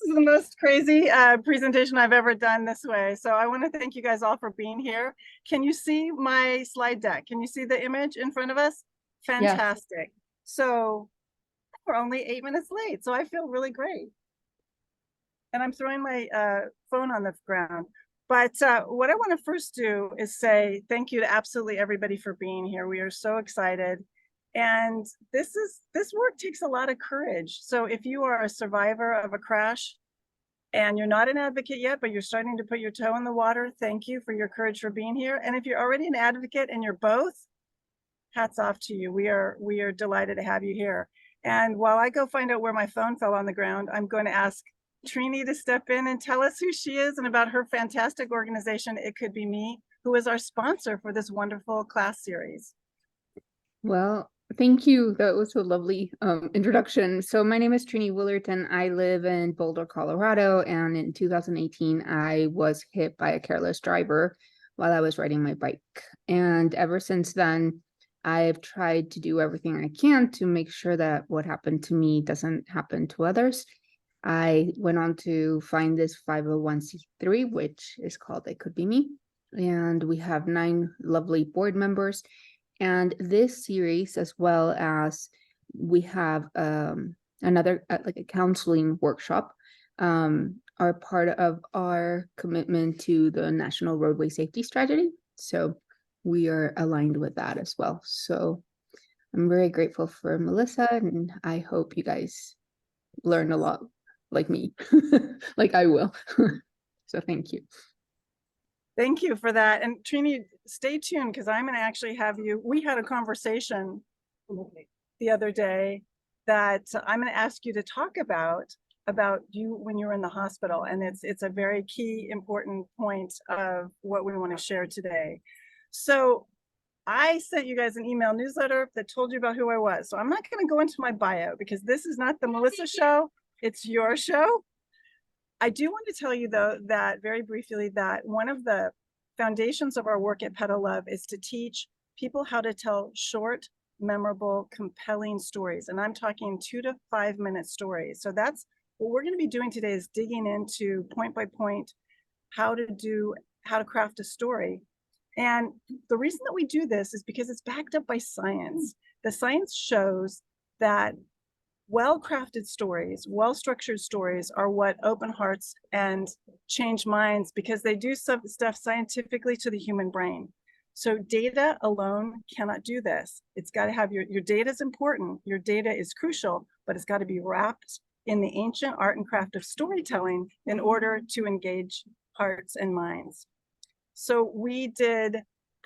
is the most crazy presentation I've ever done this way. So I want to thank you guys all for being here. Can you see my slide deck? Can you see the image in front of us? Yeah. Fantastic. So we're only 8 minutes late, so I feel really great. And I'm throwing my phone on the ground. But what I want to first do is say thank you to absolutely everybody for being here. We are so excited. And this work takes a lot of courage. So if you are a survivor of a crash and you're not an advocate yet, but you're starting to put your toe in the water, thank you for your courage for being here. And if you're already an advocate and you're both, hats off to you. We are delighted to have you here. And while I go find out where my phone fell on the ground, I'm going to ask Trini to step in and tell us who she is and about her fantastic organization, It Could Be Me, who is our sponsor for this wonderful class series. Well, thank you. That was a lovely introduction. So my name is Trini Willert, and I live in Boulder, Colorado. And in 2018, I was hit by a careless driver while I was riding my bike. And ever since then, I've tried to do everything I can to make sure that what happened to me doesn't happen to others. I went on to find this 501c3, which is called It Could Be Me. And we have 9 lovely board members. And this series, as well as we have another like a counseling workshop, are part of our commitment to the National Roadway Safety Strategy. So we are aligned with that as well. So I'm very grateful for Melissa, and I hope you guys learn a lot like me, like I will. So thank you. Thank you for that. And Trini, stay tuned because I'm going to actually have you. We had a conversation the other day that I'm going to ask you to talk about you when you were in the hospital. And it's a very key, important point of what we want to share today. So I sent you guys an email newsletter that told you about who I was. So I'm not going to go into my bio because this is not the Melissa show. It's your show. I do want to tell you, though, that very briefly, that one of the foundations of our work at Petal Love is to teach people how to tell short, memorable, compelling stories. And I'm talking 2 to 5 minute stories. So that's what we're going to be doing today, is digging into point by point how to craft a story. And the reason that we do this is because it's backed up by science. The science shows that well-crafted stories, well-structured stories are what open hearts and change minds, because they do some stuff scientifically to the human brain. So data alone cannot do this. It's got to have your data is important. Your data is crucial, but it's got to be wrapped in the ancient art and craft of storytelling in order to engage hearts and minds. So we did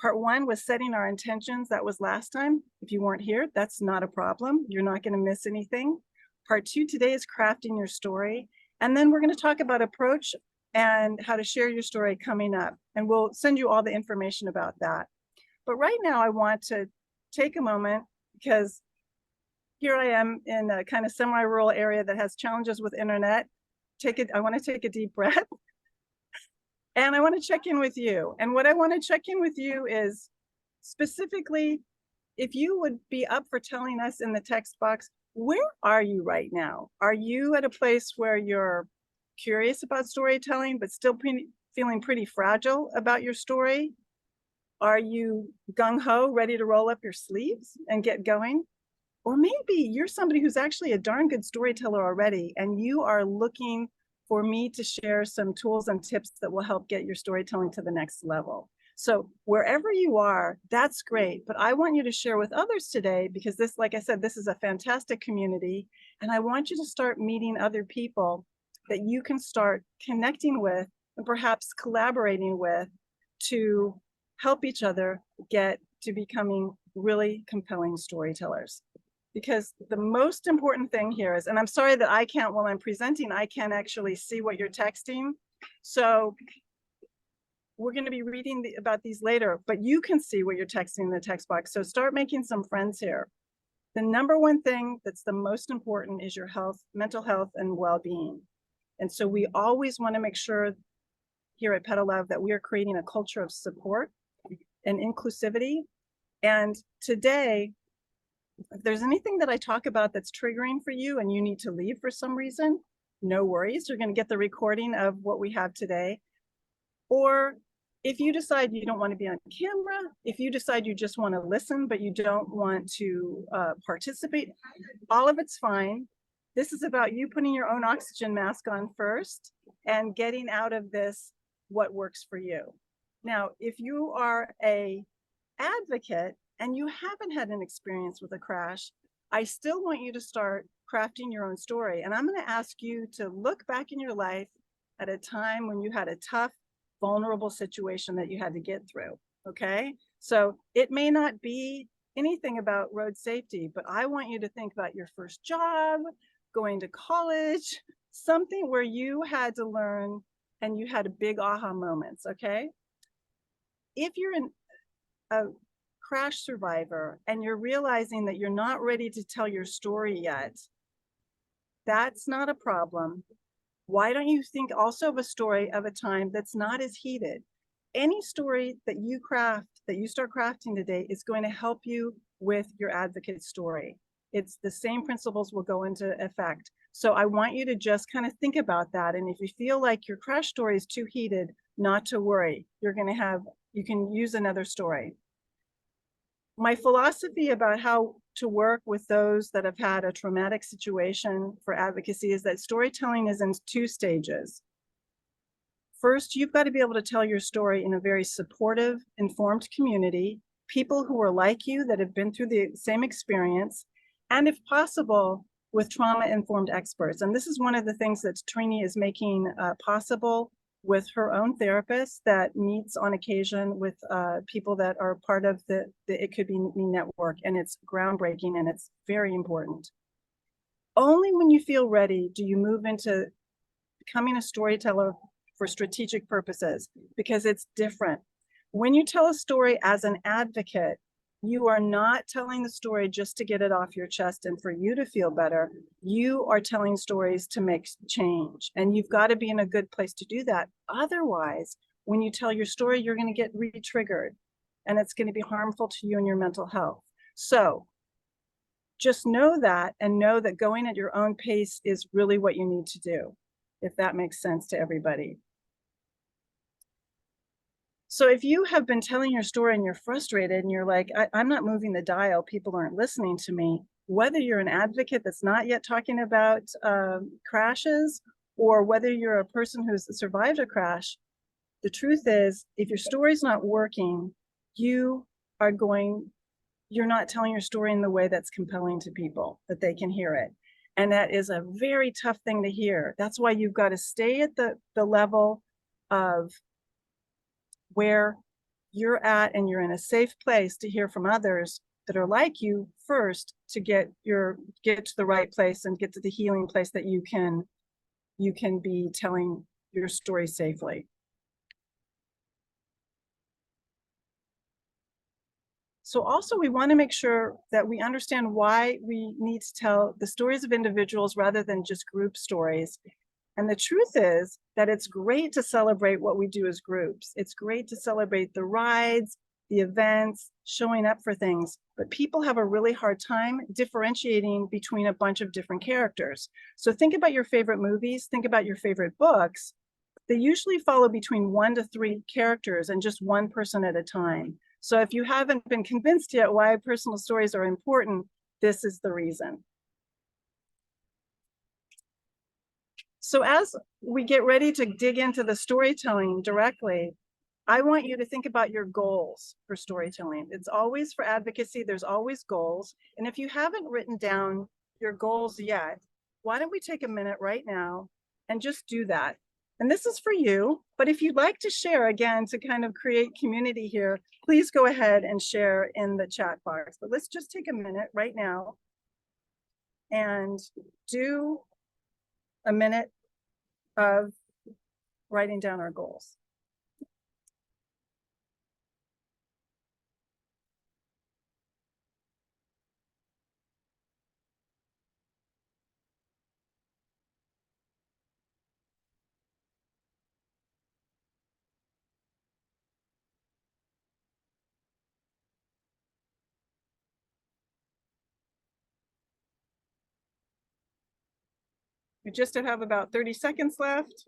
part 1 was setting our intentions. That was last time. If you weren't here, that's not a problem. You're not going to miss anything. Part 2 today is crafting your story. And then we're going to talk about approach and how to share your story coming up. And we'll send you all the information about that. But right now I want to take a moment, because here I am in a kind of semi-rural area that has challenges with internet. I want to take a deep breath. And I want to check in with you. And what I want to check in with you is specifically, if you would be up for telling us in the text box, where are you right now? Are you at a place where you're curious about storytelling, but still feeling pretty fragile about your story? Are you gung-ho, ready to roll up your sleeves and get going? Or maybe you're somebody who's actually a darn good storyteller already, and you are looking for me to share some tools and tips that will help get your storytelling to the next level. So wherever you are, that's great. But I want you to share with others today, because this, like I said, this is a fantastic community. And I want you to start meeting other people that you can start connecting with and perhaps collaborating with to help each other get to becoming really compelling storytellers. Because the most important thing here is, and I'm sorry that I can't, while I'm presenting, I can't actually see what you're texting. So we're going to be reading about these later, but you can see what you're texting in the text box. So start making some friends here. The number one thing that's the most important is your health, mental health, and well-being. And so we always want to make sure here at Petal Love that we are creating a culture of support and inclusivity. And today, if there's anything that I talk about that's triggering for you and you need to leave for some reason, no worries. You're going to get the recording of what we have today. Or if you decide you don't want to be on camera, if you decide you just want to listen, but you don't want to participate, all of it's fine. This is about you putting your own oxygen mask on first and getting out of this what works for you. Now, if you are a advocate and you haven't had an experience with a crash, I still want you to start crafting your own story. And I'm going to ask you to look back in your life at a time when you had a tough, vulnerable situation that you had to get through. Okay. So it may not be anything about road safety, but I want you to think about your first job, going to college, something where you had to learn and you had a big aha moments. Okay. If you're a crash survivor and you're realizing that you're not ready to tell your story yet, that's not a problem. Why don't you think also of a story of a time that's not as heated? Any story that you craft, that you start crafting today, is going to help you with your advocate story. It's the same principles will go into effect. So I want you to just kind of think about that. And if you feel like your crash story is too heated, not to worry. You're going to have, you can use another story. My philosophy about how to work with those that have had a traumatic situation for advocacy is that storytelling is in two stages. First, you've got to be able to tell your story in a very supportive, informed community, people who are like you that have been through the same experience, and if possible, with trauma-informed experts. And this is one of the things that Trini is making possible with her own therapist that meets on occasion with people that are part of the It Could Be Me network. And it's groundbreaking and it's very important. Only when you feel ready do you move into becoming a storyteller for strategic purposes, because it's different. When you tell a story as an advocate, you are not telling the story just to get it off your chest and for you to feel better. You are telling stories to make change, and you've got to be in a good place to do that. Otherwise, when you tell your story, you're going to get re-triggered, and it's going to be harmful to you and your mental health. So just know that, and know that going at your own pace is really what you need to do, if that makes sense to everybody. So if you have been telling your story and you're frustrated and you're like, I'm not moving the dial, people aren't listening to me, whether you're an advocate that's not yet talking about crashes, or whether you're a person who's survived a crash, the truth is, if your story's not working, you're not telling your story in the way that's compelling to people, that they can hear it. And that is a very tough thing to hear. That's why you've got to stay at the level of where you're at, and you're in a safe place to hear from others that are like you first, to get to the right place and get to the healing place that you can be telling your story safely. So also, we want to make sure that we understand why we need to tell the stories of individuals rather than just group stories. And the truth is that it's great to celebrate what we do as groups. It's great to celebrate the rides, the events, showing up for things, but people have a really hard time differentiating between a bunch of different characters. So think about your favorite movies, think about your favorite books. They usually follow between 1 to 3 characters and just one person at a time. So if you haven't been convinced yet why personal stories are important, this is the reason. So as we get ready to dig into the storytelling directly, I want you to think about your goals for storytelling. It's always for advocacy, there's always goals. And if you haven't written down your goals yet, why don't we take a minute right now and just do that? And this is for you, but if you'd like to share, again, to kind of create community here, please go ahead and share in the chat box. But let's just take a minute right now and do a minute of writing down our goals. We just have about 30 seconds left.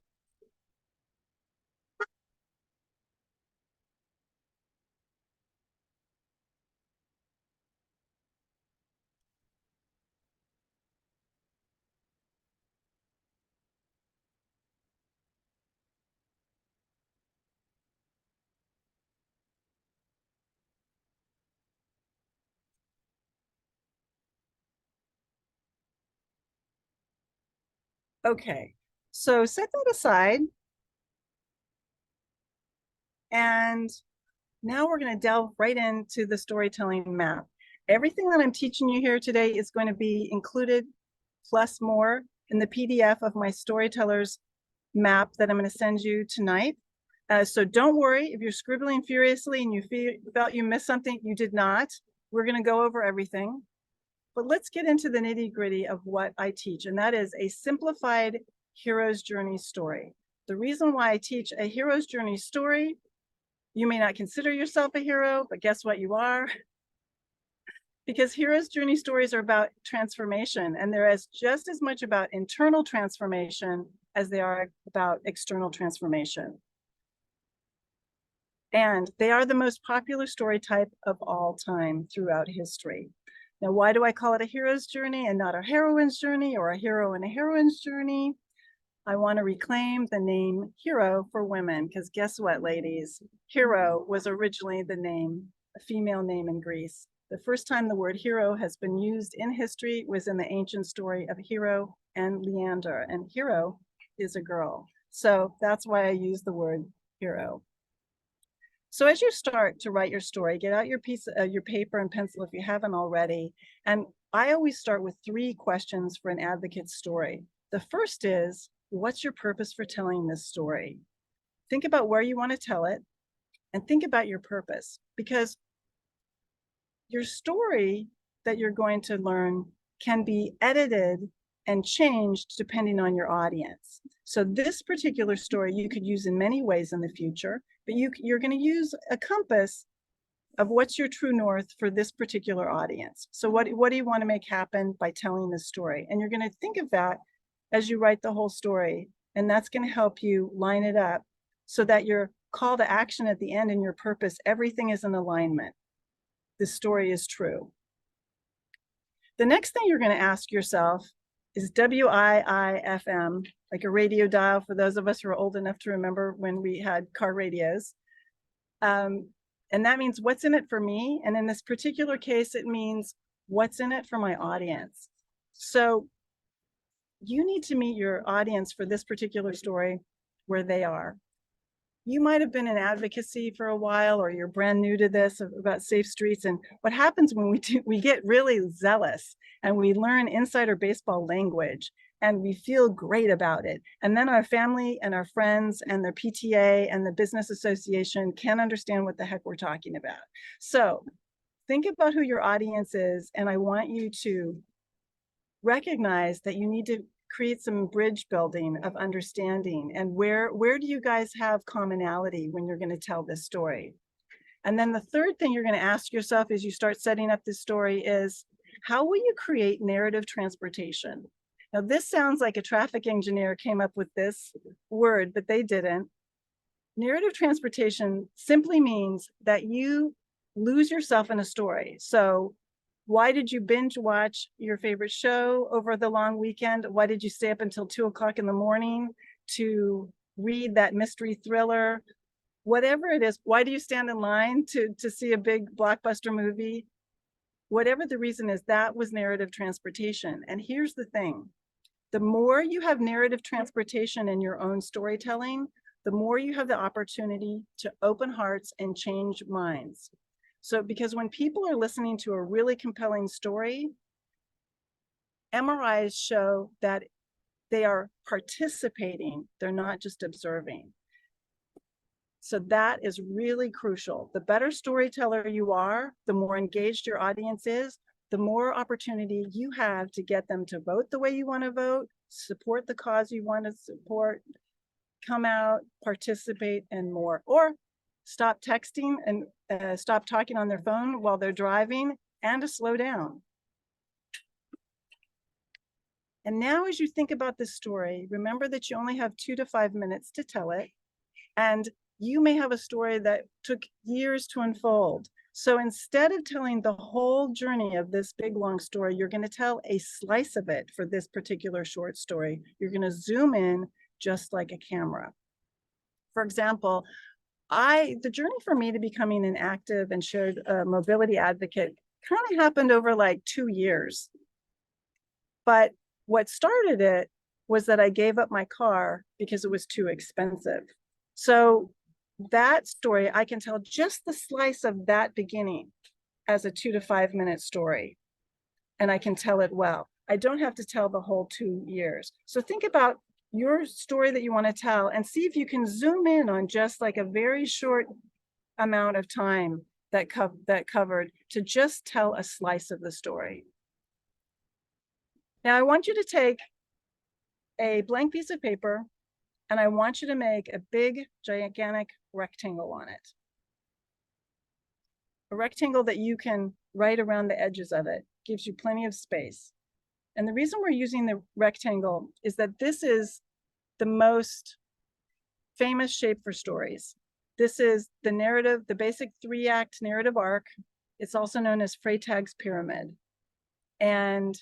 Okay, so set that aside. And now we're going to delve right into the storytelling map. Everything that I'm teaching you here today is going to be included plus more in the PDF of my storytellers map that I'm going to send you tonight. So don't worry if you're scribbling furiously and you felt you missed something, you did not. We're going to go over everything. But let's get into the nitty-gritty of what I teach, and that is a simplified hero's journey story. The reason why I teach a hero's journey story, you may not consider yourself a hero, but guess what, you are. Because hero's journey stories are about transformation, and they're just as much about internal transformation as they are about external transformation. And they are the most popular story type of all time throughout history. Now, why do I call it a hero's journey and not a heroine's journey or a hero and a heroine's journey? I want to reclaim the name hero for women, because guess what, ladies? Hero was originally the name, a female name in Greece. The first time the word hero has been used in history was in the ancient story of Hero and Leander, and hero is a girl. So that's why I use the word hero. So as you start to write your story, get out your your paper and pencil if you haven't already. And I always start with 3 questions for an advocate's story. The first is, what's your purpose for telling this story? Think about where you want to tell it and think about your purpose, because your story that you're going to learn can be edited and changed depending on your audience. So this particular story you could use in many ways in the future, but you're going to use a compass of what's your true north for this particular audience. So what do you want to make happen by telling this story? And you're going to think of that as you write the whole story. And that's going to help you line it up so that your call to action at the end and your purpose, everything is in alignment. This story is true. The next thing you're going to ask yourself is WIIFM, like a radio dial for those of us who are old enough to remember when we had car radios. And that means what's in it for me. And in this particular case, it means what's in it for my audience. So you need to meet your audience for this particular story where they are. You might have been in advocacy for a while, or you're brand new to this about safe streets. And what happens when we get really zealous and we learn insider baseball language and we feel great about it. And then our family and our friends and their PTA and the business association can't understand what the heck we're talking about. So think about who your audience is. And I want you to recognize that you need to create some bridge building of understanding, and where do you guys have commonality when you're going to tell this story? And then the third thing you're going to ask yourself as you start setting up this story is, how will you create narrative transportation? Now, this sounds like a traffic engineer came up with this word, but they didn't. Narrative transportation simply means that you lose yourself in a story. So why did you binge watch your favorite show over the long weekend? Why did you stay up until 2 o'clock in the morning to read that mystery thriller? Whatever it is, why do you stand in line to see a big blockbuster movie? Whatever the reason is, that was narrative transportation. And here's the thing. The more you have narrative transportation in your own storytelling, the more you have the opportunity to open hearts and change minds. So, because when people are listening to a really compelling story, MRIs show that they are participating, they're not just observing. So that is really crucial. The better storyteller you are, the more engaged your audience is, the more opportunity you have to get them to vote the way you want to vote, support the cause you want to support, come out, participate, and more. Or stop texting and stop talking on their phone while they're driving, and to slow down. And now as you think about this story, remember that you only have 2 to 5 minutes to tell it. And you may have a story that took years to unfold. So instead of telling the whole journey of this big, long story, you're going to tell a slice of it for this particular short story. You're going to zoom in just like a camera. For example, the journey for me to becoming an active and shared mobility advocate kind of happened over like 2 years. But what started it was that I gave up my car because it was too expensive. So that story, I can tell just the slice of that beginning as a 2 to 5 minute story. And I can tell it well. I don't have to tell the whole 2 years. So think about your story that you want to tell and see if you can zoom in on just like a very short amount of time that covered to just tell a slice of the story. Now I want you to take a blank piece of paper and I want you to make a big, gigantic rectangle on it. A rectangle that you can write around the edges of it, gives you plenty of space. And the reason we're using the rectangle is that this is the most famous shape for stories. This is the narrative, the basic 3-act narrative arc. It's also known as Freytag's pyramid. And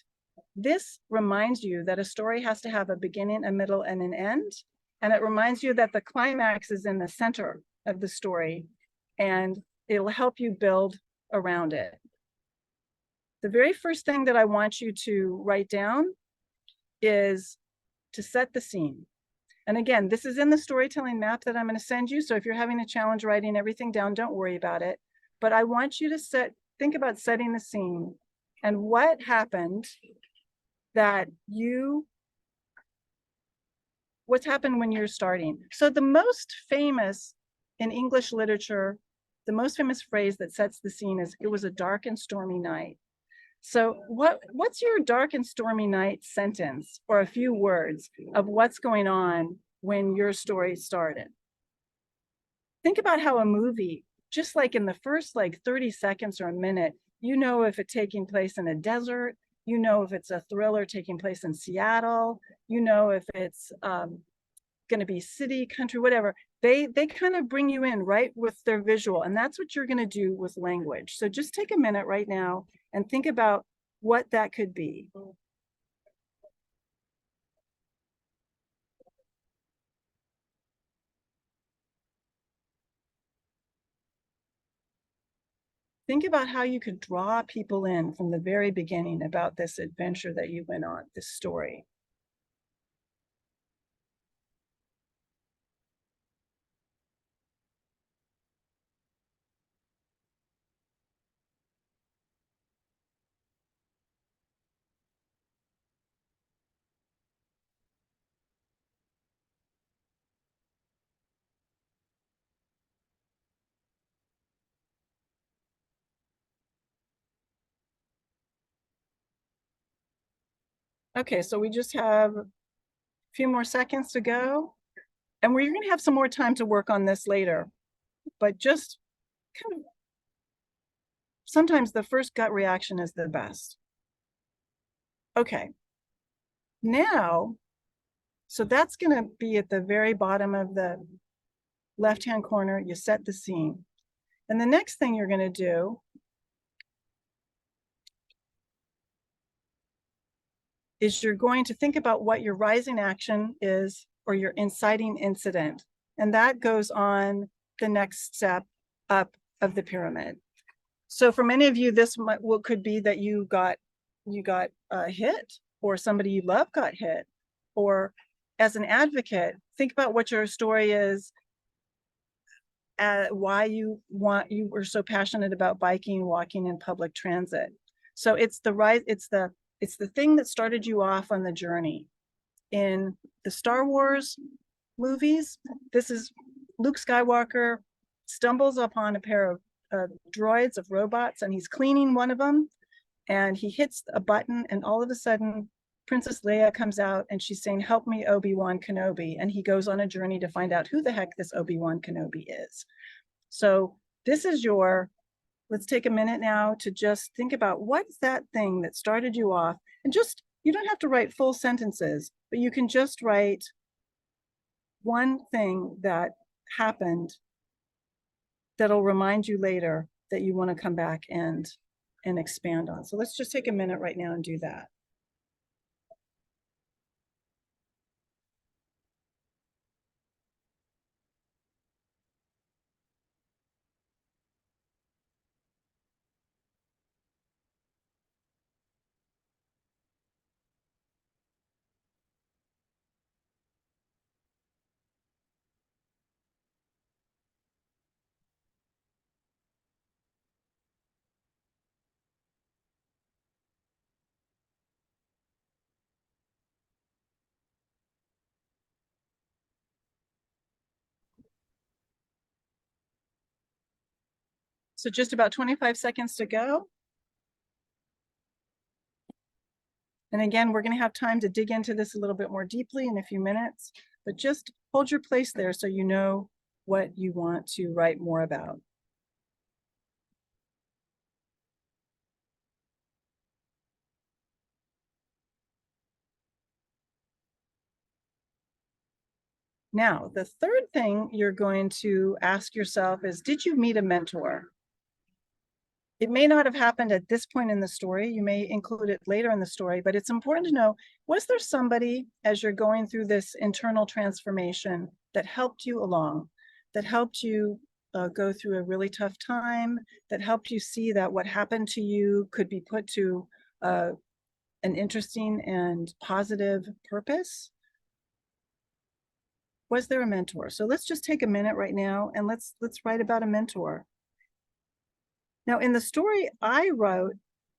this reminds you that a story has to have a beginning, a middle, and an end. And it reminds you that the climax is in the center of the story, and it'll help you build around it. The very first thing that I want you to write down is to set the scene. And again, this is in the storytelling map that I'm going to send you. So if you're having a challenge writing everything down, don't worry about it. But I want you to think about setting the scene and what happened what's happened when you're starting. So the most famous in English literature, the most famous phrase that sets the scene is, "It was a dark and stormy night." So what's your dark and stormy night sentence or a few words of what's going on when your story started? Think about how a movie, just like in the first like 30 seconds or a minute, you know if it's taking place in a desert, you know if it's a thriller taking place in Seattle, you know if it's going to be city, country, whatever. They kind of bring you in right with their visual, and that's what you're going to do with language. So just take a minute right now and think about what that could be. Think about how you could draw people in from the very beginning about this adventure that you went on, this story. Okay, so we just have a few more seconds to go, and we're going to have some more time to work on this later, but just kind of sometimes the first gut reaction is the best. Okay, now, so that's going to be at the very bottom of the left-hand corner. You set the scene. And the next thing you're going to do is you're going to think about what your rising action is or your inciting incident. And that goes on the next step up of the pyramid. So for many of you, this could be that you got hit, or somebody you love got hit, or as an advocate, think about what your story is, why you were so passionate about biking, walking, and public transit. So it's the thing that started you off on the journey. In the Star Wars movies, this is Luke Skywalker stumbles upon a pair of droids, of robots, and he's cleaning one of them, and he hits a button, and all of a sudden Princess Leia comes out and she's saying, "Help me, Obi-Wan Kenobi." And he goes on a journey to find out who the heck this Obi-Wan Kenobi is. So this is let's take a minute now to just think about what's that thing that started you off, and just you don't have to write full sentences, but you can just write one thing that happened that'll remind you later that you want to come back and expand on. So let's just take a minute right now and do that. So just about 25 seconds to go. And again, we're going to have time to dig into this a little bit more deeply in a few minutes, but just hold your place there so you know what you want to write more about. Now, the third thing you're going to ask yourself is, did you meet a mentor? It may not have happened at this point in the story. You may include it later in the story, but it's important to know, was there somebody as you're going through this internal transformation that helped you along, that helped you go through a really tough time, that helped you see that what happened to you could be put to an interesting and positive purpose? Was there a mentor? So let's just take a minute right now and let's write about a mentor. Now, in the story I wrote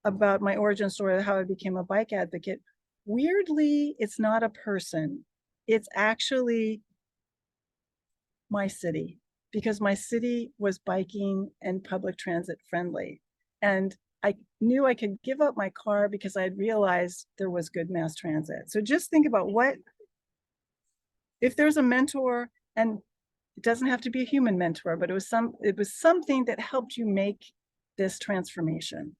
about my origin story of how I became a bike advocate, weirdly, it's not a person. It's actually my city, because my city was biking and public transit friendly. And I knew I could give up my car because I had realized there was good mass transit. So just think about what, if there's a mentor, and it doesn't have to be a human mentor, but it was something that helped you make this transformation.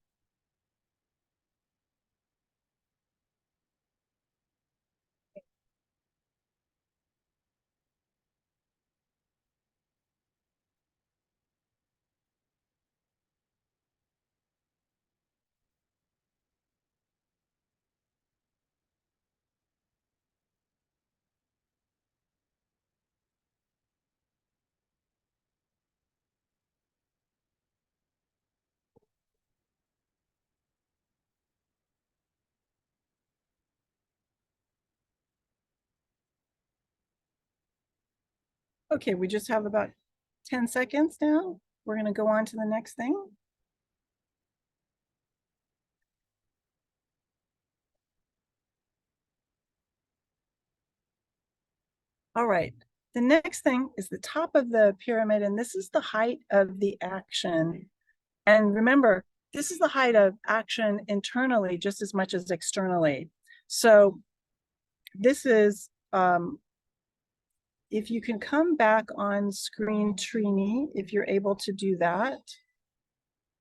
Okay, we just have about 10 seconds now. We're going to go on to the next thing. All right, the next thing is the top of the pyramid, and this is the height of the action. And remember, this is the height of action internally just as much as externally. So this is, if you can come back on screen, Trini, if you're able to do that,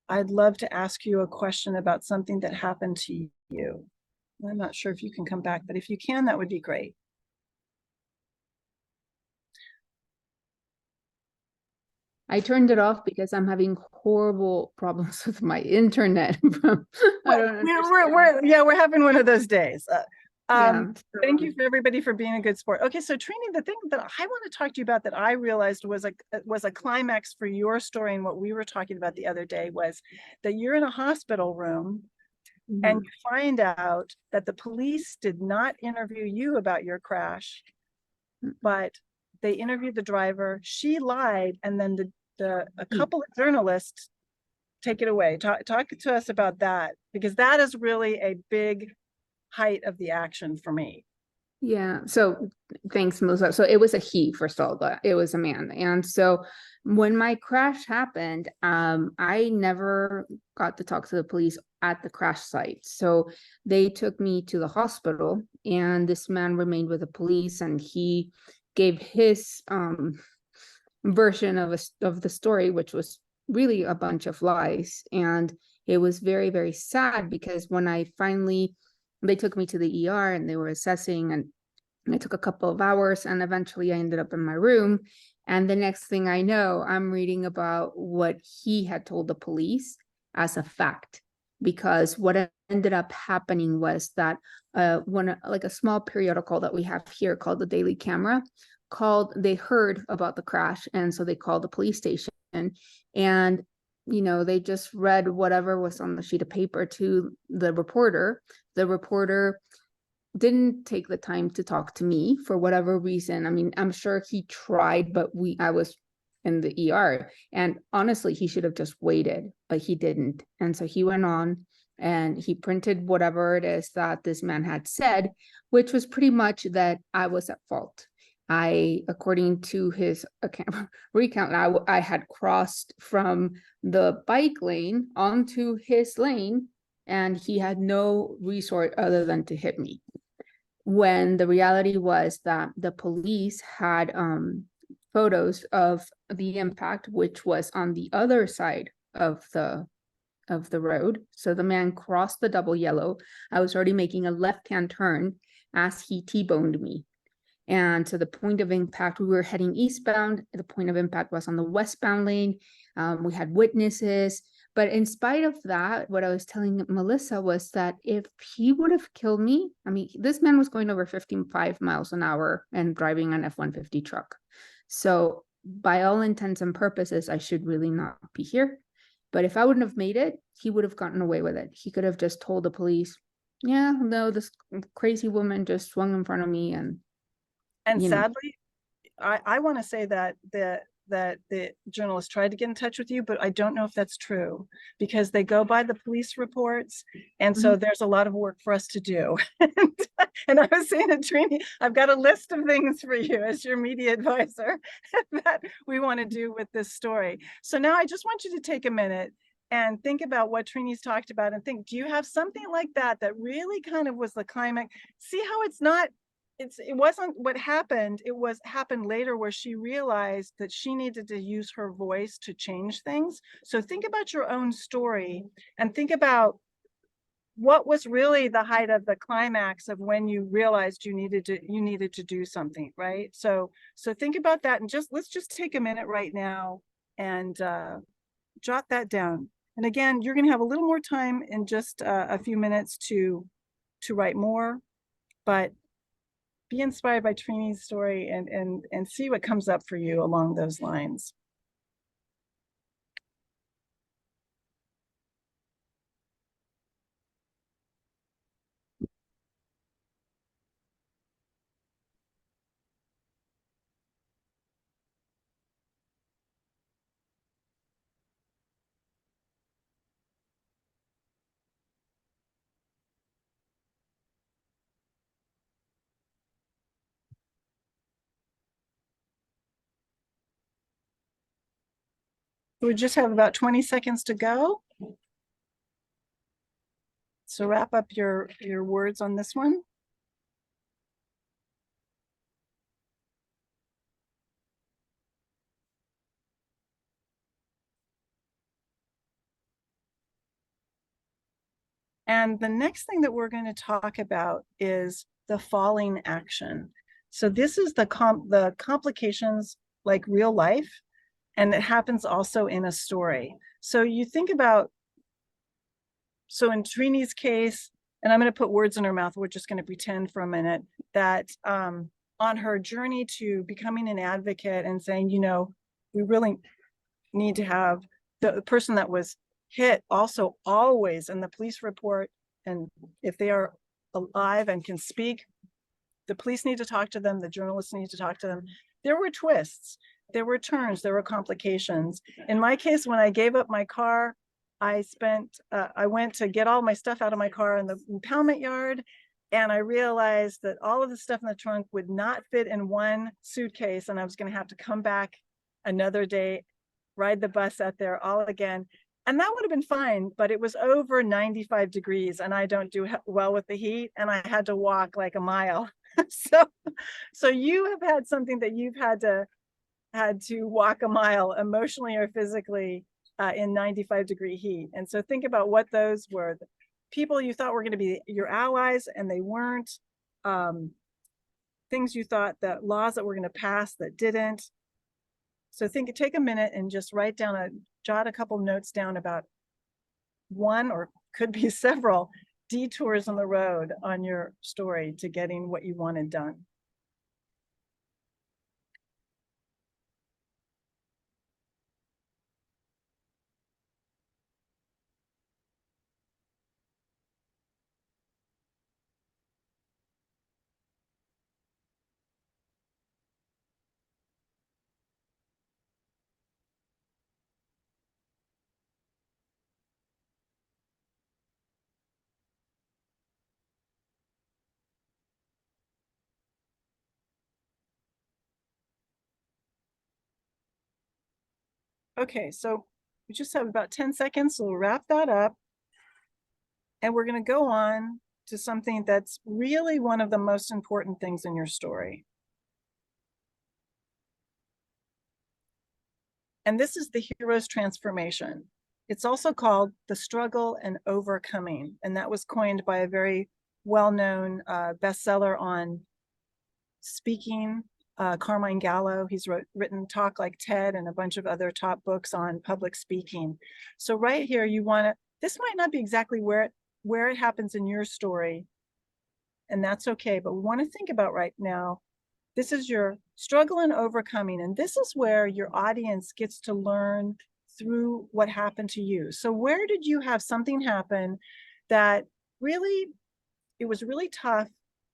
I'd love to ask you a question about something that happened to you. I'm not sure if you can come back, but if you can, that would be great. I turned it off because I'm having horrible problems with my internet. I don't we're having one of those days. Yeah, Thank you for everybody for being a good sport. Okay, so Trini, the thing that I want to talk to you about that I realized was a climax for your story, and what we were talking about the other day was that you're in a hospital room and you find out that the police did not interview you about your crash, but they interviewed the driver. She lied, and then a couple of journalists take it away. Talk to us about that, because that is really a big height of the action for me. Yeah. So thanks, Melissa. So it was a he, first of all, but it was a man. And so when my crash happened, I never got to talk to the police at the crash site. So they took me to the hospital, and this man remained with the police, and he gave his version of the story, which was really a bunch of lies. And it was very, very sad, because when I finally they took me to the ER and they were assessing, and it took a couple of hours, and eventually I ended up in my room. And the next thing I know, I'm reading about what he had told the police as a fact, because what ended up happening was that like a small periodical that we have here called the Daily Camera they heard about the crash, and so they called the police station, and they just read whatever was on the sheet of paper to the reporter. The reporter didn't take the time to talk to me for whatever reason. I mean, I'm sure he tried, but I was in the ER, and honestly, he should have just waited, but he didn't. And so he went on and he printed whatever it is that this man had said, which was pretty much that I was at fault. According to his recount, I had crossed from the bike lane onto his lane, and he had no resort other than to hit me. When the reality was that the police had photos of the impact, which was on the other side of the road. So the man crossed the double yellow. I was already making a left-hand turn as he T-boned me. And to the point of impact, we were heading eastbound. The point of impact was on the westbound lane. We had witnesses. But in spite of that, what I was telling Melissa was that if he would have killed me, I mean, this man was going over 55 miles an hour and driving an F-150 truck. So by all intents and purposes, I should really not be here. But if I wouldn't have made it, he would have gotten away with it. He could have just told the police, yeah, no, this crazy woman just swung in front of me. And sadly, I want to say that the journalist tried to get in touch with you, but I don't know if that's true, because they go by the police reports. And so there's a lot of work for us to do. And I was saying to Trini, I've got a list of things for you as your media advisor that we want to do with this story. So now I just want you to take a minute and think about what Trini's talked about and think, do you have something like that really kind of was the climax? See how it wasn't what happened. It happened later, where she realized that she needed to use her voice to change things. So think about your own story and think about what was really the height of the climax of when you realized you needed to do something, right? So think about that, and let's just take a minute right now and jot that down. And again, you're going to have a little more time in just a few minutes to write more, but be inspired by Trini's story and see what comes up for you along those lines. We just have about 20 seconds to go. So wrap up your words on this one. And the next thing that we're going to talk about is the falling action. So this is the complications like real life, and it happens also in a story. So you think about, so in Trini's case, and I'm going to put words in her mouth, we're just going to pretend for a minute that on her journey to becoming an advocate and saying, we really need to have the person that was hit also always in the police report, and if they are alive and can speak, the police need to talk to them, the journalists need to talk to them. There were twists, there were turns, there were complications. In my case, when I gave up my car, I went to get all my stuff out of my car in the impoundment yard, and I realized that all of the stuff in the trunk would not fit in one suitcase, and I was going to have to come back another day, ride the bus out there all again. And that would have been fine, but it was over 95 degrees and I don't do well with the heat, and I had to walk like a mile. So you have had something that you've had to walk a mile emotionally or physically in 95-degree heat. And so think about what those were. people you thought were going to be your allies and they weren't, things you thought, that laws that were going to pass that didn't. So take a minute and just jot a couple notes down about one, or could be several, detours on the road on your story to getting what you wanted done. Okay, so we just have about 10 seconds, so we'll wrap that up. And we're going to go on to something that's really one of the most important things in your story. And this is the hero's transformation. It's also called the struggle and overcoming. And that was coined by a very well-known bestseller on speaking, Carmine Gallo. He's written Talk Like TED and a bunch of other top books on public speaking. So right here, this might not be exactly where it happens in your story, and that's okay, but we want to think about right now, this is your struggle and overcoming, and this is where your audience gets to learn through what happened to you. So where did you have something happen that really, it was really tough,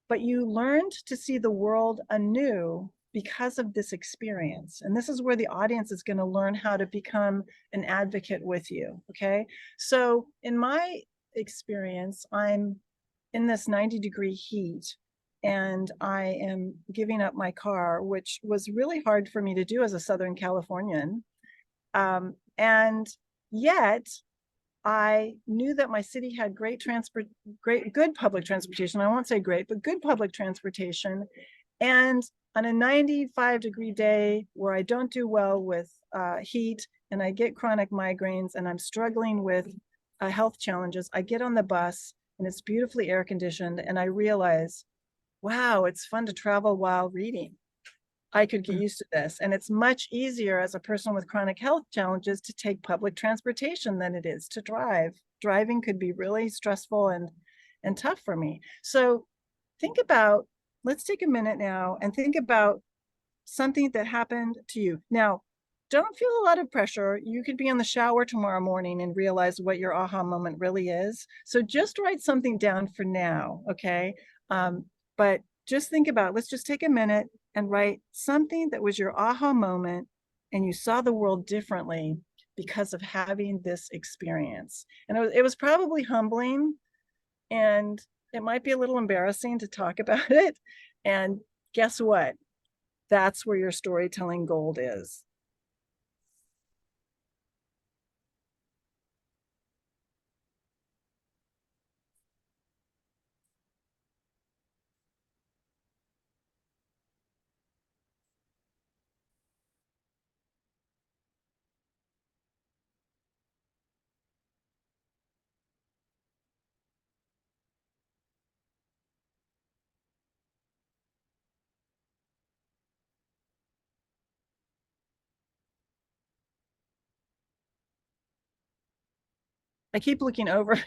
but you learned to see the world anew because of this experience? And this is where the audience is going to learn how to become an advocate with you, okay? So in my experience, I'm in this 90-degree heat, and I am giving up my car, which was really hard for me to do as a Southern Californian. And yet I knew that my city had good public transportation. I won't say great, but good public transportation. And on a 95-degree day where I don't do well with heat and I get chronic migraines and I'm struggling with health challenges, I get on the bus and it's beautifully air conditioned, and I realize, wow, it's fun to travel while reading. I could get used to this. And it's much easier as a person with chronic health challenges to take public transportation than it is to drive. Driving could be really stressful and tough for me. So let's take a minute now and think about something that happened to you. Now, don't feel a lot of pressure. You could be in the shower tomorrow morning and realize what your aha moment really is. So just write something down for now, okay? But just think about, let's just take a minute and write something that was your aha moment and you saw the world differently because of having this experience. And it was probably humbling, and it might be a little embarrassing to talk about it. And guess what? That's where your storytelling gold is. I keep looking over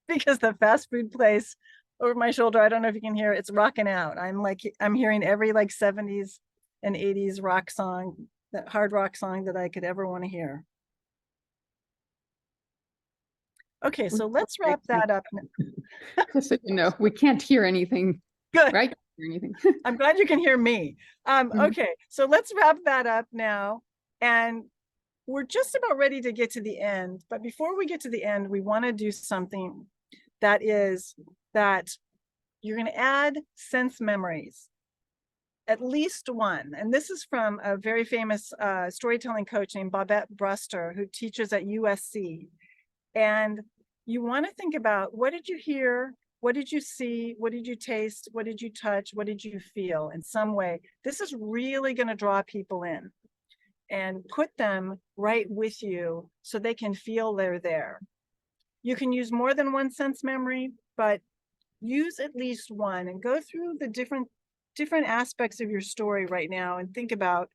because the fast food place over my shoulder, I don't know if you can hear, it's rocking out. I'm hearing every 70s and 80s rock song, that hard rock song that I could ever want to hear. Okay, so let's wrap that up. So, we can't hear anything. Good. Right? Hear anything. I'm glad you can hear me. Okay, so let's wrap that up now. And we're just about ready to get to the end. But before we get to the end, we want to do something that you're going to add sense memories, at least one. And this is from a very famous storytelling coach named Babette Bruster, who teaches at USC. And you want to think about, what did you hear? What did you see? What did you taste? What did you touch? What did you feel in some way? This is really going to draw people in and put them right with you so they can feel they're there. You can use more than one sense memory, but use at least one and go through the different aspects of your story right now and think about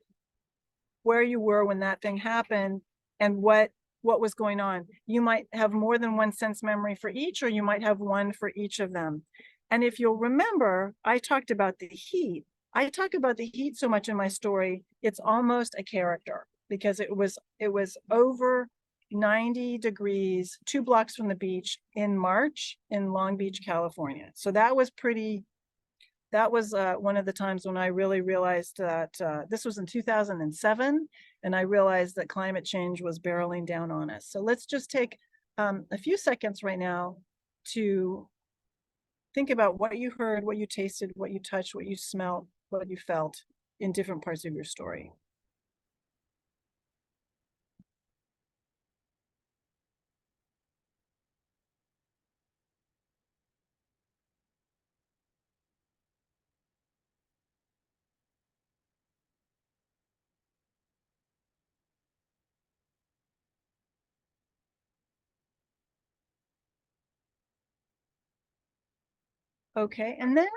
where you were when that thing happened and what was going on. You might have more than one sense memory for each, or you might have one for each of them. And if you'll remember, I talked about the heat. I talk about the heat so much in my story, it's almost a character, because it was over 90 degrees, 2 blocks from the beach in March in Long Beach, California. So that was one of the times when I really realized that this was in 2007, and I realized that climate change was barreling down on us. So let's just take a few seconds right now to think about what you heard, what you tasted, what you touched, what you smelled, what you felt in different parts of your story. Okay, and then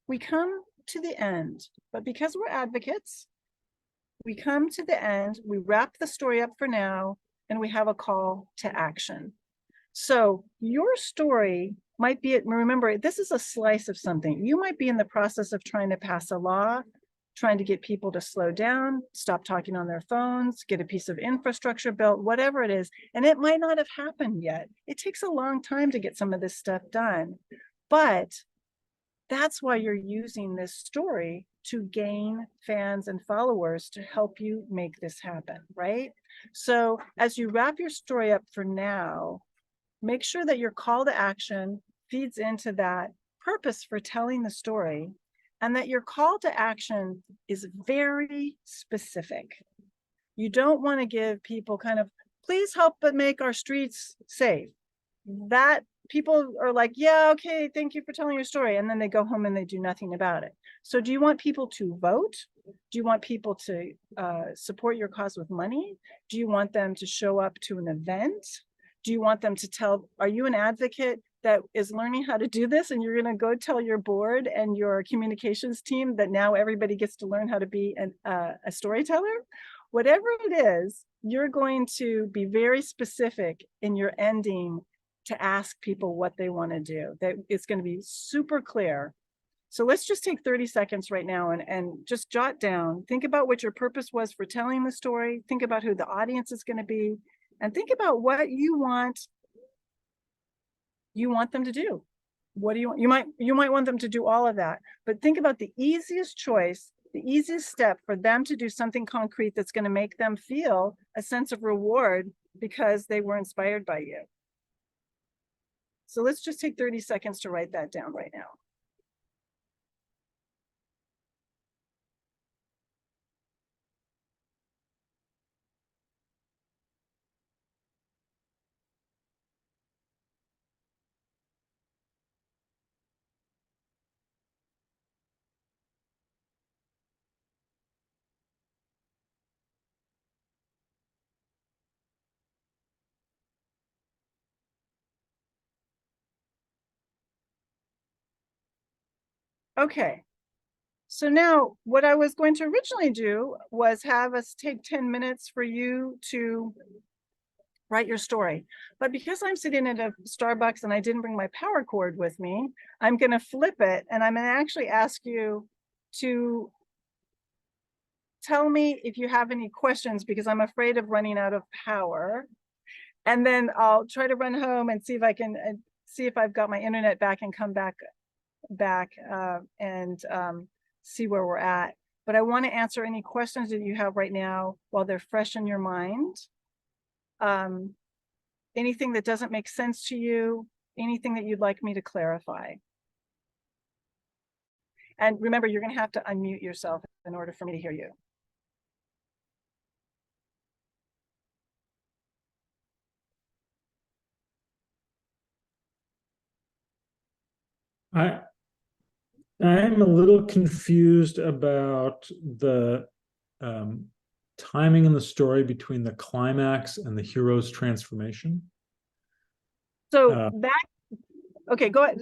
we come to the end, but because we're advocates, we come to the end, we wrap the story up for now, and we have a call to action. So your story might be, remember, this is a slice of something. You might be in the process of trying to pass a law, trying to get people to slow down, stop talking on their phones, get a piece of infrastructure built, whatever it is. And it might not have happened yet. It takes a long time to get some of this stuff done. But that's why you're using this story to gain fans and followers to help you make this happen, right? So as you wrap your story up for now, make sure that your call to action feeds into that purpose for telling the story, and that your call to action is very specific. You don't want to give people kind of, please help but make our streets safe. That people are like, yeah, okay, thank you for telling your story. And then they go home and they do nothing about it. So do you want people to vote? Do you want people to support your cause with money? Do you want them to show up to an event? Do you want them to tell, are you an advocate that is learning how to do this, and you're going to go tell your board and your communications team that now everybody gets to learn how to be a storyteller? Whatever it is, you're going to be very specific in your ending to ask people what they want to do. That it's going to be super clear. So let's just take 30 seconds right now and just jot down, think about what your purpose was for telling the story, think about who the audience is going to be, and think about what you want them to do. What do you want? You might want them to do all of that, but think about the easiest choice, the easiest step for them to do something concrete that's going to make them feel a sense of reward because they were inspired by you. So let's just take 30 seconds to write that down right now. Okay, so now what I was going to originally do was have us take 10 minutes for you to write your story. But because I'm sitting at a Starbucks and I didn't bring my power cord with me, I'm going to flip it, and I'm going to actually ask you to tell me if you have any questions, because I'm afraid of running out of power. And then I'll try to run home and see if I can see if I've got my internet back and come back and see where we're at. But I want to answer any questions that you have right now while they're fresh in your mind. Anything that doesn't make sense to you, anything that you'd like me to clarify. And remember, you're going to have to unmute yourself in order for me to hear you. I'm a little confused about the timing in the story between the climax and the hero's transformation. So Uh, okay, go ahead.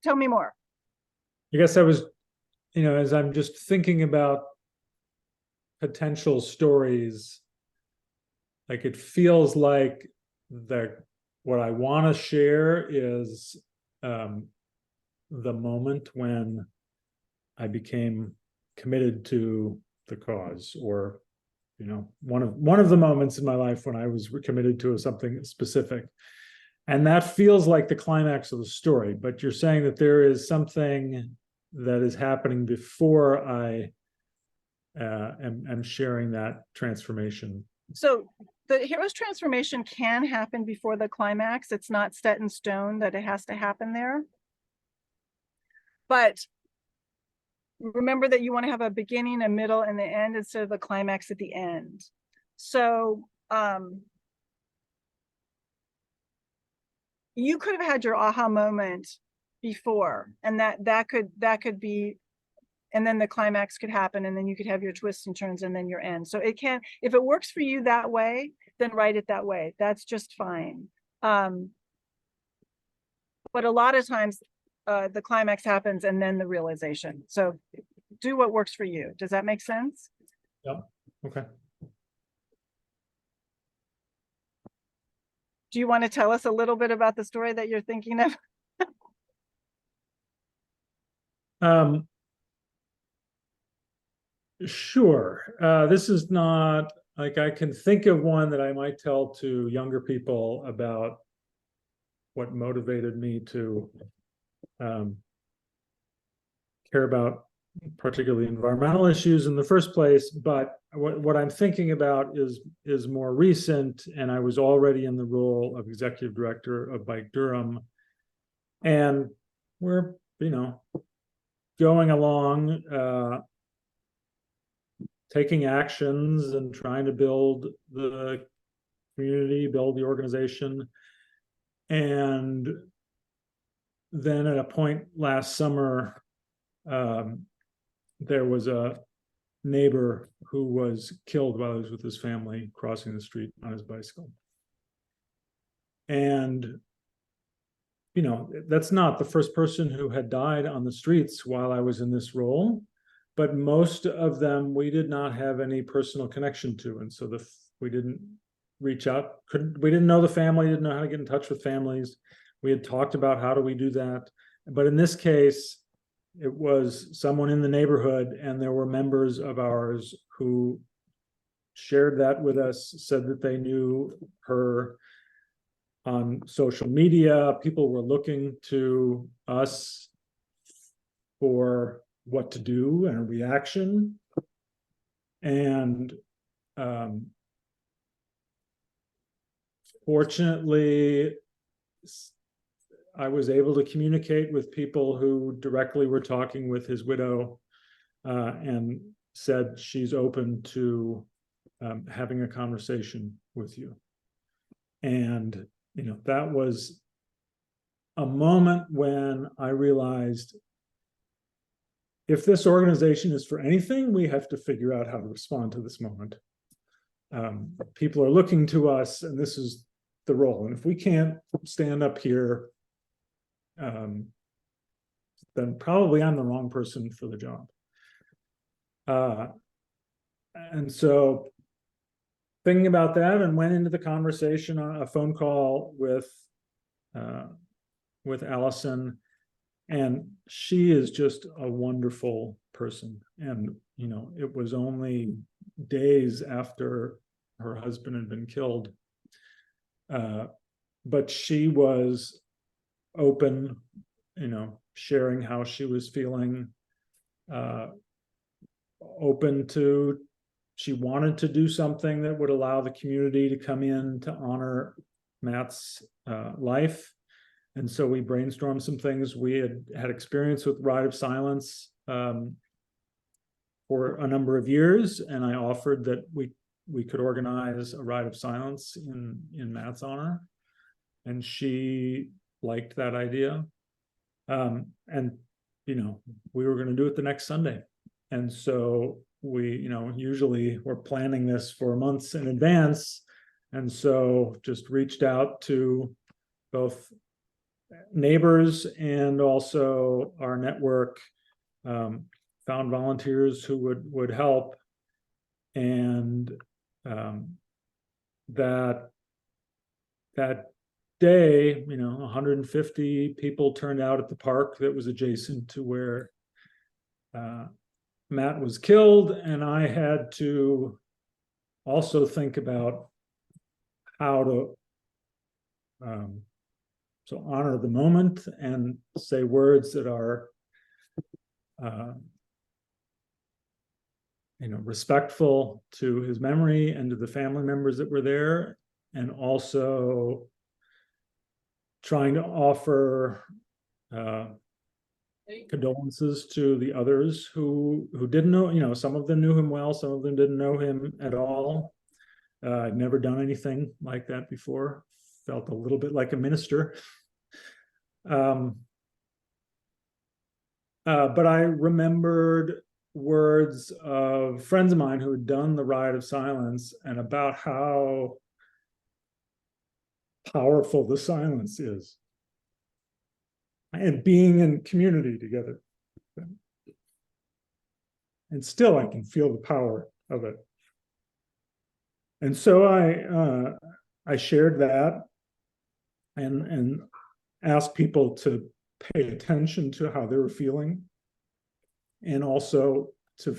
Tell me more. I guess I was, as I'm just thinking about potential stories, like it feels like what I want to share is the moment when I became committed to the cause, or one of the moments in my life when I was committed to something specific. And that feels like the climax of the story. But you're saying that there is something that is happening before I am sharing that transformation. So the hero's transformation can happen before the climax. It's not set in stone that it has to happen there. But remember that you want to have a beginning, a middle, and the end instead of the climax at the end. So you could have had your aha moment before, and that could be, and then the climax could happen, and then you could have your twists and turns, and then your end. So it can, if it works for you that way, then write it that way. That's just fine. But a lot of times the climax happens and then the realization. So do what works for you. Does that make sense? Yeah. Okay. Do you want to tell us a little bit about the story that you're thinking of? Sure. This is not like, I can think of one that I might tell to younger people about what motivated me to care about particularly environmental issues in the first place. But what I'm thinking about is more recent, and I was already in the role of executive director of Bike Durham, and we're going along, taking actions and trying to build the community, build the organization. And then at a point last summer, there was a neighbor who was killed while he was with his family crossing the street on his bicycle. And that's not the first person who had died on the streets while I was in this role, but most of them we did not have any personal connection to. And so we didn't reach out, we didn't know the family, didn't know how to get in touch with families. We had talked about how do we do that. But in this case, it was someone in the neighborhood, and there were members of ours who shared that with us, said that they knew her on social media. People were looking to us for what to do and a reaction. And fortunately, I was able to communicate with people who directly were talking with his widow, and said she's open to having a conversation with you. And that was a moment when I realized, if this organization is for anything, we have to figure out how to respond to this moment. People are looking to us, and this is the role. And if we can't stand up here, then probably I'm the wrong person for the job. And so thinking about that, and went into the conversation on a phone call with Allison, and she is just a wonderful person. And it was only days after her husband had been killed, but she was open, sharing how she was feeling, open to, she wanted to do something that would allow the community to come in to honor Matt's life. And so we brainstormed some things. We had experience with Ride of Silence for a number of years, and I offered that we could organize a Ride of Silence in Matt's honor, and she liked that idea. And we were going to do it the next Sunday. And so we, usually we're planning this for months in advance. And so just reached out to both neighbors and also our network, found volunteers who would help, and that day, 150 people turned out at the park that was adjacent to where Matt was killed, and I had to also think about how to so honor the moment and say words that are respectful to his memory and to the family members that were there, and also trying to offer condolences to the others who didn't know. Some of them knew him well, some of them didn't know him at all. I've never done anything like that before. Felt a little bit like a minister. But I remembered words of friends of mine who had done the Ride of Silence, and about how powerful the silence is, and being in community together. And still I can feel the power of it. And so I shared that and asked people to pay attention to how they were feeling, and also to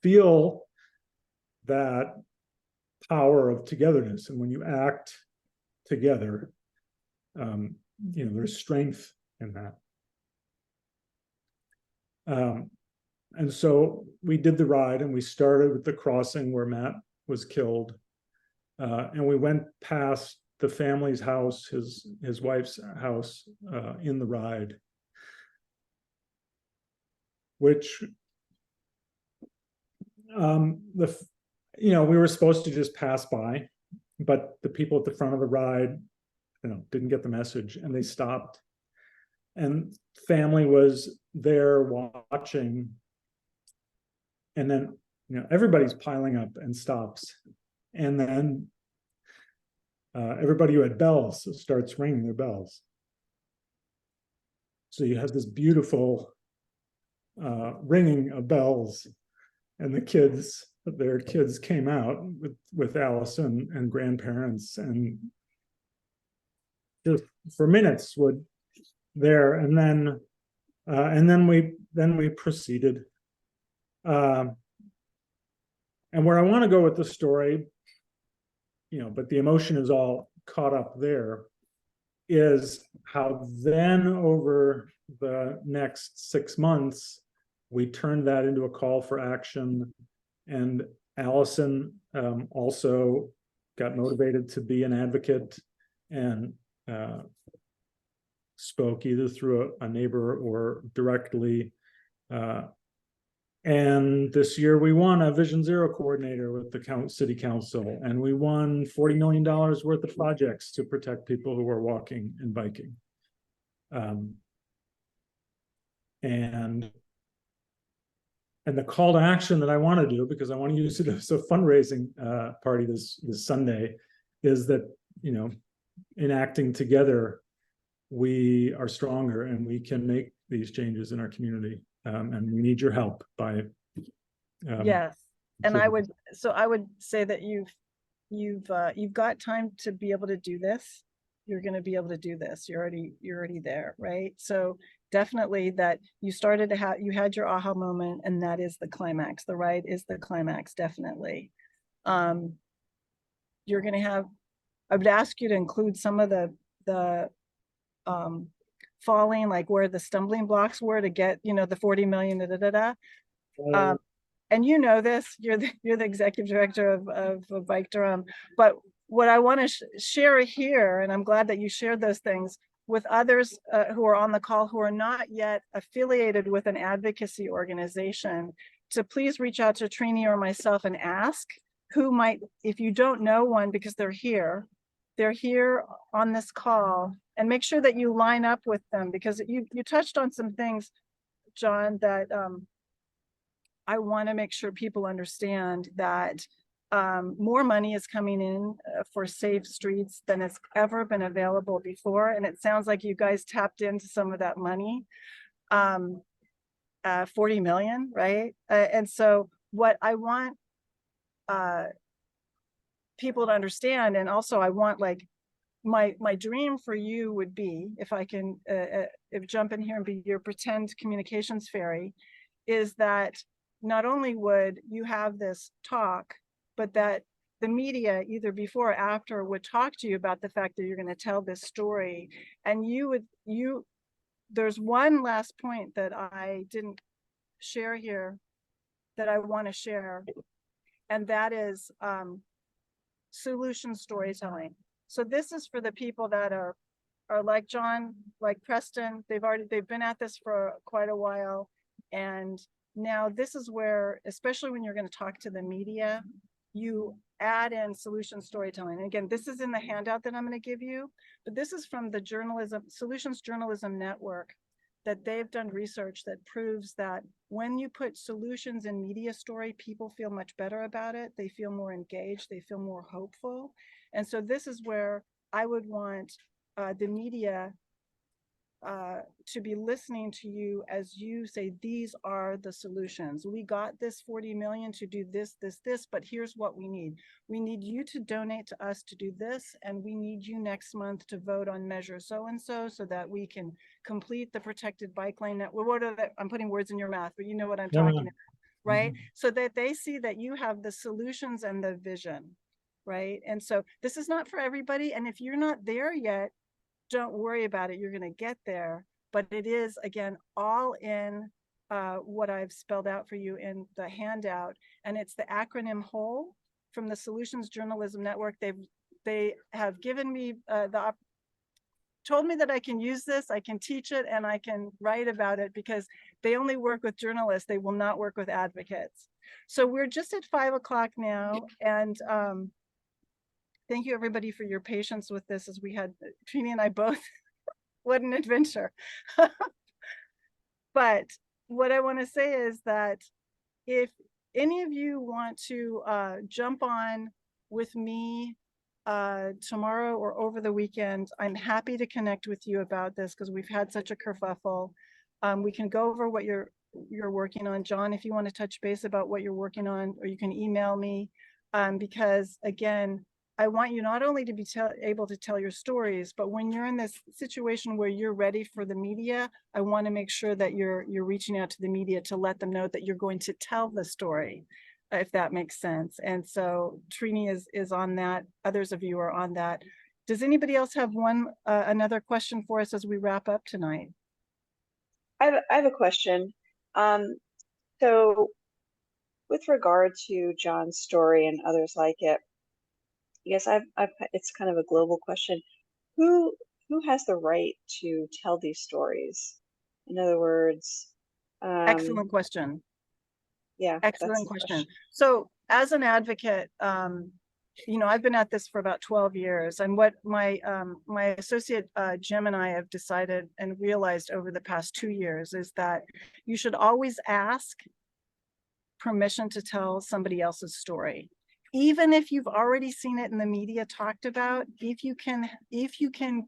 feel that power of togetherness. And when you act together, there's strength in that. And so we did the ride, and we started with the crossing where Matt was killed, and we went past the family's house, his wife's house, in the ride, which we were supposed to just pass by, but the people at the front of the ride didn't get the message, and they stopped, and family was there watching, and then everybody's piling up and stops, and then everybody who had bells starts ringing their bells. So you have this beautiful ringing of bells, and their kids came out with Allison and grandparents, and just for minutes would there, and then we proceeded. And where I want to go with the story, but the emotion is all caught up there, is how then over the next 6 months, we turned that into a call for action. And Allison also got motivated to be an advocate, and spoke either through a neighbor or directly. And this year we won a Vision Zero coordinator with the city council, and we won $40 million worth of projects to protect people who are walking and biking. And the call to action that I want to do, because I want to use it as a fundraising party this Sunday, is that, in acting together, we are stronger, and we can make these changes in our community. And we need your help by yes. And I would say that you've got time to be able to do this. You're going to be able to do this. You're already there, right? So definitely that you had your aha moment, and that is the climax. The ride is the climax, definitely. You're going to have, I would ask you to include some of the falling, like where the stumbling blocks were to get, the 40 million, and this, you're the executive director of Bike Durham. But what I want to share here, and I'm glad that you shared those things with others who are on the call who are not yet affiliated with an advocacy organization, to please reach out to Trini or myself and ask who might, if you don't know one, because they're here on this call, and make sure that you line up with them, because you touched on some things, John, that I want to make sure people understand, that more money is coming in for safe streets than has ever been available before. And it sounds like you guys tapped into some of that money. 40 million, right? And so what I want people to understand, and also I want like my dream for you would be, if I can jump in here and be your pretend communications fairy, is that not only would you have this talk, but that the media either before or after would talk to you about the fact that you're going to tell this story. And there's one last point that I didn't share here that I want to share, and that is solution storytelling. So this is for the people that are like John, like Preston. They've been at this for quite a while, and now this is where, especially when you're going to talk to the media, you add in solution storytelling. And again, this is in the handout that I'm going to give you, but this is from the Solutions Journalism Network, that they've done research that proves that when you put solutions in media story, people feel much better about it. They feel more engaged. They feel more hopeful. And so this is where I would want the media to be listening to you as you say, these are the solutions. We got this 40 million to do this, but here's what we need. We need you to donate to us to do this, and we need you next month to vote on measure so-and-so so that we can complete the protected bike lane network. What are I'm putting words in your mouth, but you know what I'm talking about, right? So that they see that you have the solutions and the vision, right? And so this is not for everybody. And if you're not there yet, don't worry about it. You're going to get there. But it is, again, all in what I've spelled out for you in the handout. And it's the acronym WHOLE from the Solutions Journalism Network. They have given me told me that I can use this, I can teach it, and I can write about it, because they only work with journalists. They will not work with advocates. So we're just at 5 o'clock now. And thank you everybody for your patience with this, as we had, Trini and I both, what an adventure. But what I want to say is that if any of you want to jump on with me tomorrow or over the weekend, I'm happy to connect with you about this, because we've had such a kerfuffle. We can go over what you're working on. John, if you want to touch base about what you're working on, or you can email me, because again, I want you not only to be able to tell your stories, but when you're in this situation where you're ready for the media, I want to make sure that you're reaching out to the media to let them know that you're going to tell the story, if that makes sense. And so Trini is on that. Others of you are on that. Does anybody else have another question for us as we wrap up tonight? I have a question. So with regard to John's story and others like it, yes, it's kind of a global question. Who has the right to tell these stories? In other words, Excellent question. Yeah, excellent question. So as an advocate, you know, I've been at this for about 12 years, and what my associate Jim and I have decided and realized over the past 2 years is that you should always ask permission to tell somebody else's story. Even if you've already seen it in the media talked about, if you can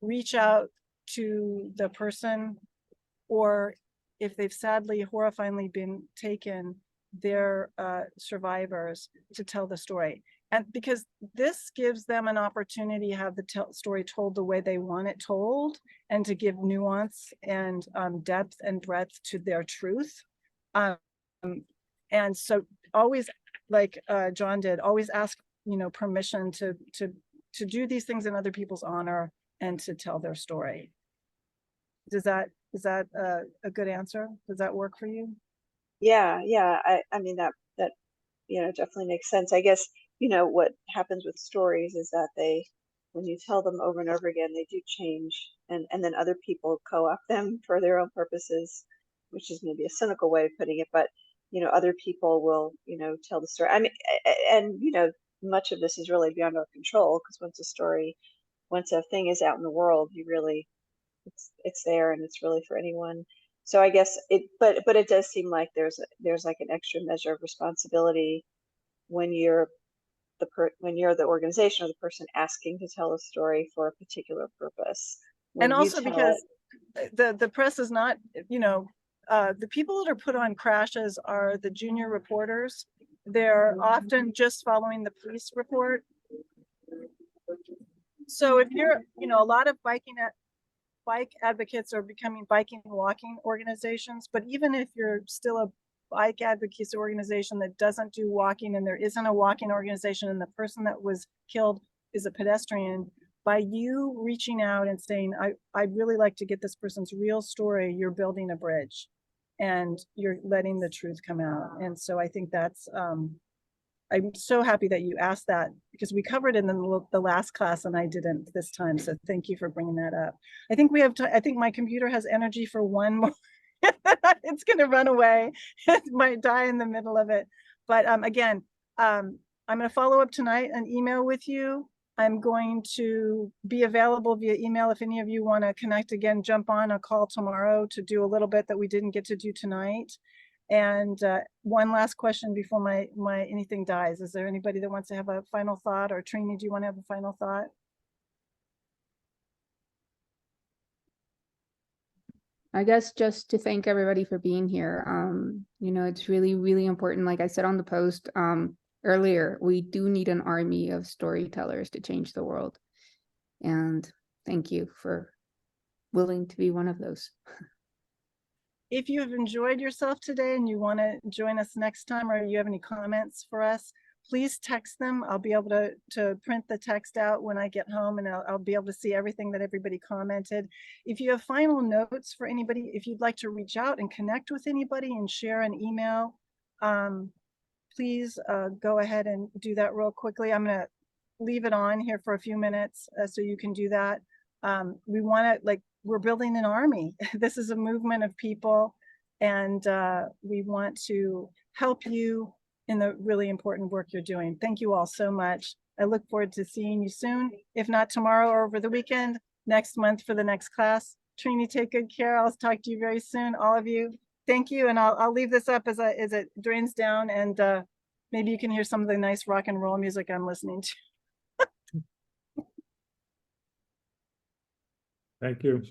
reach out to the person, or if they've sadly, horrifyingly been taken, their survivors, to tell the story. And because this gives them an opportunity to have the story told the way they want it told, and to give nuance and depth and breadth to their truth. And so always, like John did, always ask, you know, permission to do these things in other people's honor and to tell their story. Is that a good answer? Does that work for you? Yeah. I mean, that you know, definitely makes sense. I guess, you know, what happens with stories is that when you tell them over and over again, they do change, and then other people co-opt them for their own purposes, which is maybe a cynical way of putting it, but you know, other people will, you know, tell the story. I mean, and you know, much of this is really beyond our control, because once a thing is out in the world, it's there, and it's really for anyone. So I guess but it does seem like there's like an extra measure of responsibility when you're when you're the organization or the person asking to tell a story for a particular purpose. And When you also tell because it- the press is not, you know, the people that are put on crashes are the junior reporters. They're often just following the police report. So if you're, you know, a lot of bike advocates are becoming biking and walking organizations, but even if you're still a bike advocacy organization that doesn't do walking, and there isn't a walking organization, and the person that was killed is a pedestrian, by you reaching out and saying, I'd really like to get this person's real story, you're building a bridge and you're letting the truth come out. And so I think that's, I'm so happy that you asked that, because we covered it in the last class and I didn't this time. So thank you for bringing that up. I think we have I think my computer has energy for one more. It's going to run away. It might die in the middle of it. But again, I'm going to follow up tonight an email with you. I'm going to be available via email if any of you want to connect again, jump on a call tomorrow to do a little bit that we didn't get to do tonight. And one last question before my anything dies. Is there anybody that wants to have a final thought? Or Trini, do you want to have a final thought? I guess just to thank everybody for being here. You know, it's really, really important. Like I said on the post earlier, we do need an army of storytellers to change the world. And thank you for willing to be one of those. If you have enjoyed yourself today and you want to join us next time, or you have any comments for us, please text them. I'll be able to print the text out when I get home, and I'll be able to see everything that everybody commented. If you have final notes for anybody, if you'd like to reach out and connect with anybody and share an email, please go ahead and do that real quickly. I'm going to leave it on here for a few minutes so you can do that. We want to, we're building an army. This is a movement of people, and we want to help you in the really important work you're doing. Thank you all so much. I look forward to seeing you soon, if not tomorrow or over the weekend, next month for the next class. Trini, take good care. I'll talk to you very soon, all of you. Thank you, and I'll leave this up as it drains down, and maybe you can hear some of the nice rock and roll music I'm listening to. Thank you.